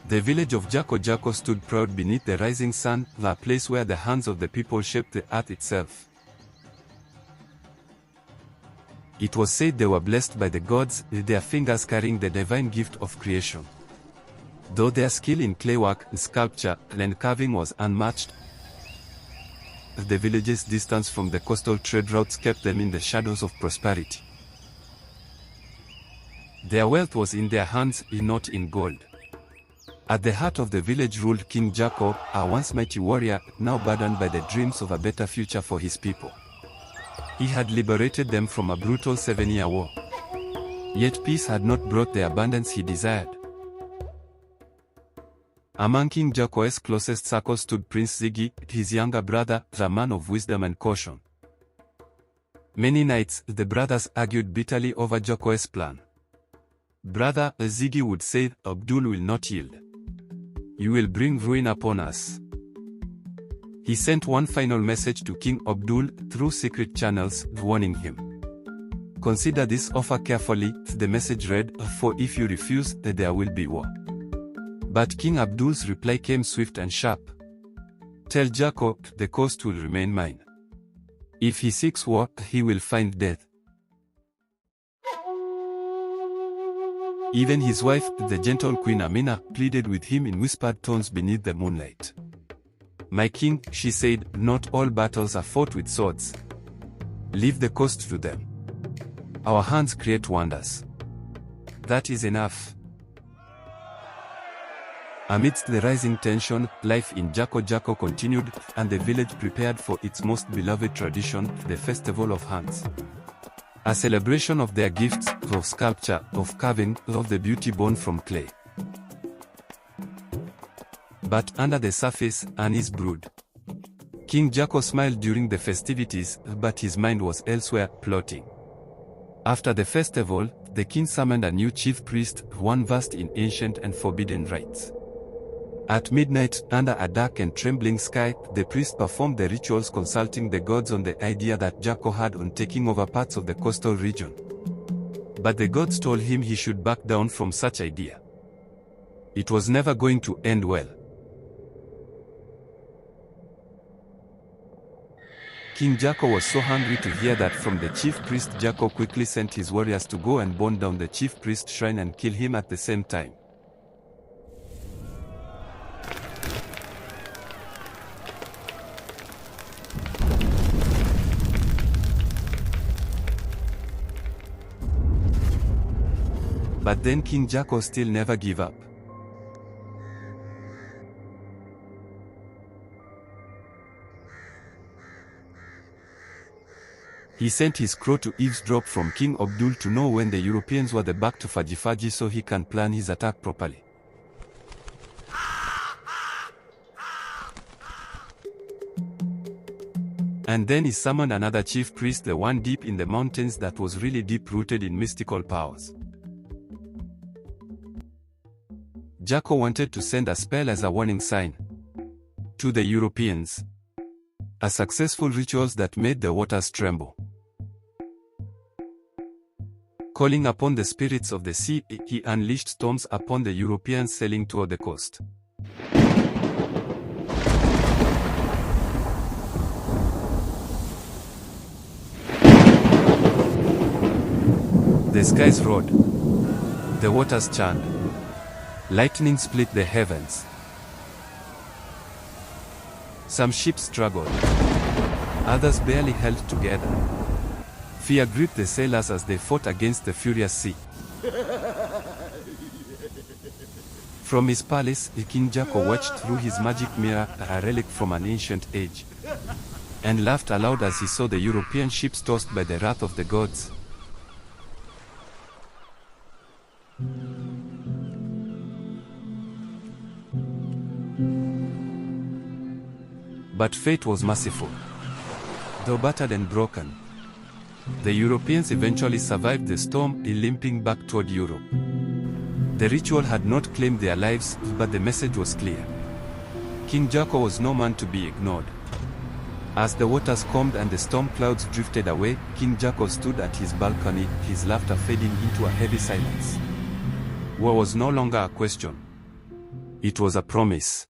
The village of Jàkò stood proud beneath the rising sun, the place where the hands of the people shaped the earth itself. It was said they were blessed by the gods, their fingers carrying the divine gift of creation. Though their skill in claywork, sculpture, and carving was unmatched, the village's distance from the coastal trade routes kept them in the shadows of prosperity. Their wealth was in their hands, not in gold. At the heart of the village ruled King Jako, a once mighty warrior, now burdened by the dreams of a better future for his people. He had liberated them from a brutal 7-year war. Yet peace had not brought the abundance he desired. Among King Jako's closest circle stood Prince Ziggy, his younger brother, the man of wisdom and caution. Many nights, the brothers argued bitterly over Jako's plan. Brother, Ziggy would say, Abdul will not yield. You will bring ruin upon us. He sent one final message to King Abdul through secret channels, warning him. Consider this offer carefully, the message read, for if you refuse, there will be war. But King Abdul's reply came swift and sharp. Tell Jàkò, the coast will remain mine. If he seeks war, he will find death. Even his wife, the gentle Queen Amina, pleaded with him in whispered tones beneath the moonlight. My king, she said, not all battles are fought with swords. Leave the coast to them. Our hands create wonders. That is enough. Amidst the rising tension, life in Jàkò continued, and the village prepared for its most beloved tradition, the Festival of Hands. A celebration of their gifts, of sculpture, of carving, of the beauty born from clay. But under the surface, unease brewed. King Jàkò smiled during the festivities, but his mind was elsewhere, plotting. After the festival, the king summoned a new chief priest, one versed in ancient and forbidden rites. At midnight, under a dark and trembling sky, the priest performed the rituals, consulting the gods on the idea that Jàkò had on taking over parts of the coastal region. But the gods told him he should back down from such idea. It was never going to end well. King Jàkò was so hungry to hear that from the chief priest. Jàkò quickly sent his warriors to go and burn down the chief priest's shrine and kill him at the same time. But then King Jàkò still never gave up. He sent his crow to eavesdrop from King Abdul to know when the Europeans were back to Faji Faji so he can plan his attack properly. And then he summoned another chief priest, the one deep in the mountains that was really deep-rooted in mystical powers. Jàkò wanted to send a spell as a warning sign to the Europeans. A successful ritual that made the waters tremble. Calling upon the spirits of the sea, he unleashed storms upon the Europeans sailing toward the coast. The skies roared. The waters churned. Lightning split the heavens. Some ships struggled. Others barely held together. Fear gripped the sailors as they fought against the furious sea. From his palace, King Jàkò watched through his magic mirror, a relic from an ancient age, and laughed aloud as he saw the European ships tossed by the wrath of the gods. But fate was merciful. Though battered and broken, the Europeans eventually survived the storm, limping back toward Europe. The ritual had not claimed their lives, but the message was clear. King Jàkò was no man to be ignored. As the waters calmed and the storm clouds drifted away, King Jàkò stood at his balcony, his laughter fading into a heavy silence. War was no longer a question. It was a promise.